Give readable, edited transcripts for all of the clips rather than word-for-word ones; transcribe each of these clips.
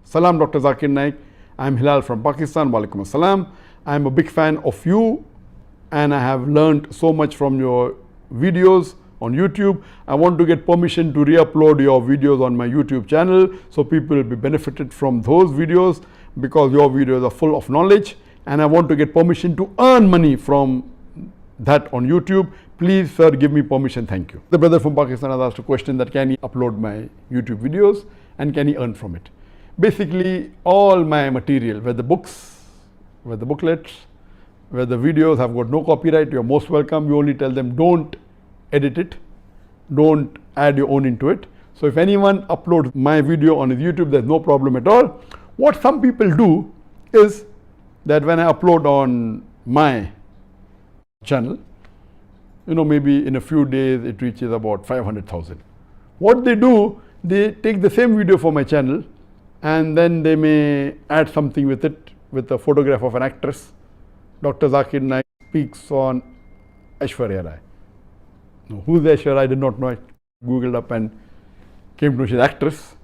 Salam, Dr. Zakir Naik. I'm Hilal from Pakistan. Walaikum Assalam. I'm a big fan of you and I have learned so much from your videos on YouTube. I want to get permission to re-upload your videos on my YouTube channel so people will be benefited from those videos because your videos are full of knowledge, and I want to get permission to earn money from that on YouTube. Please, sir, give me permission. Thank you. The brother from Pakistan has asked a question that can he upload my YouTube videos and can he earn from it? Basically, all my material, whether books, whether booklets, whether videos have got no copyright, you're most welcome. You only tell them don't edit it, don't add your own into it. So if anyone uploads my video on his YouTube, there's no problem at all. What some people do is that when I upload on my channel, maybe in a few days it reaches about 500,000. What they do, they take the same video for my channel and then they may add something with it, with a photograph of an actress. Dr. Zakir Naik speaks on Aishwarya Rai. No, who's Aishwarya Rai? I did not know. I googled up and came to know she's an actress.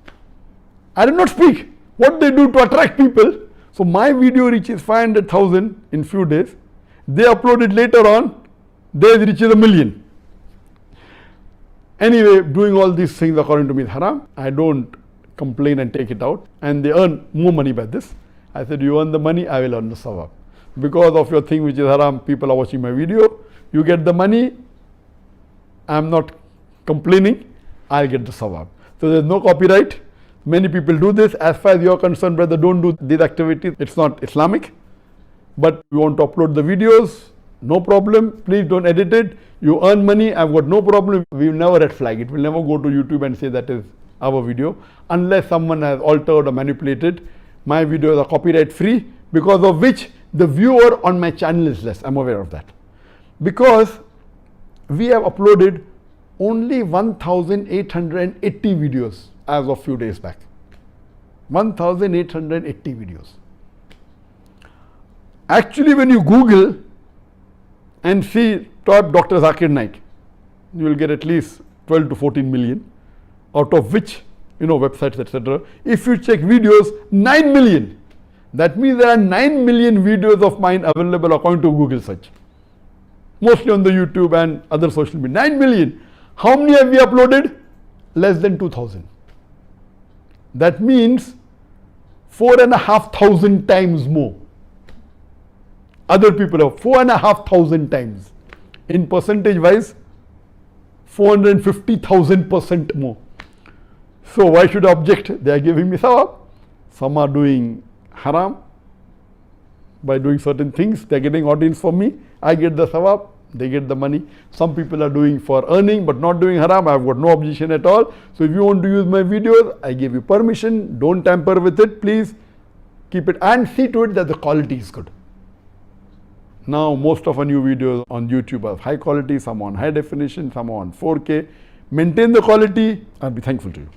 I did not speak. What they do to attract people. So my video reaches 500,000 in few days. They upload it later on. Theirs reaches 1 million. Anyway, doing all these things according to me is haram. I don't complain and take it out. And they earn more money by this. I said, you earn the money, I will earn the sawab. Because of your thing which is haram, people are watching my video. You get the money. I'm not complaining. I'll get the sawab. So there's no copyright. Many people do this. As far as you're concerned, brother, don't do these activities. It's not Islamic. But you want to upload the videos, no problem. Please don't edit it. You earn money. I've got no problem. We will never red flag it. We'll never go to YouTube and say that is our video. Unless someone has altered or manipulated. My videos are copyright free, because of which the viewer on my channel is less. I'm aware of that. Because we have uploaded only 1,880 videos as of few days back. 1,880 videos. Actually, when you Google and see top Dr. Zakir Naik, you will get at least 12 to 14 million, out of which, websites, etc. If you check videos, 9 million. That means there are 9 million videos of mine available according to Google search. Mostly on the YouTube and other social media. 9 million. How many have we uploaded? Less than 2,000. That means 4,500 times more. Other people have 4,500 times. In percentage wise, 450,000% more. So why should I object? They are giving me sawab. Some are doing haram by doing certain things. They are getting audience for me. I get the sawab. They get the money. Some people are doing for earning but not doing haram. I have got no objection at all. So if you want to use my videos, I give you permission. Don't tamper with it. Please keep it and see to it that the quality is good. Now most of our new videos on YouTube are high quality, some on high definition, some on 4K. Maintain the quality. I'll be thankful to you.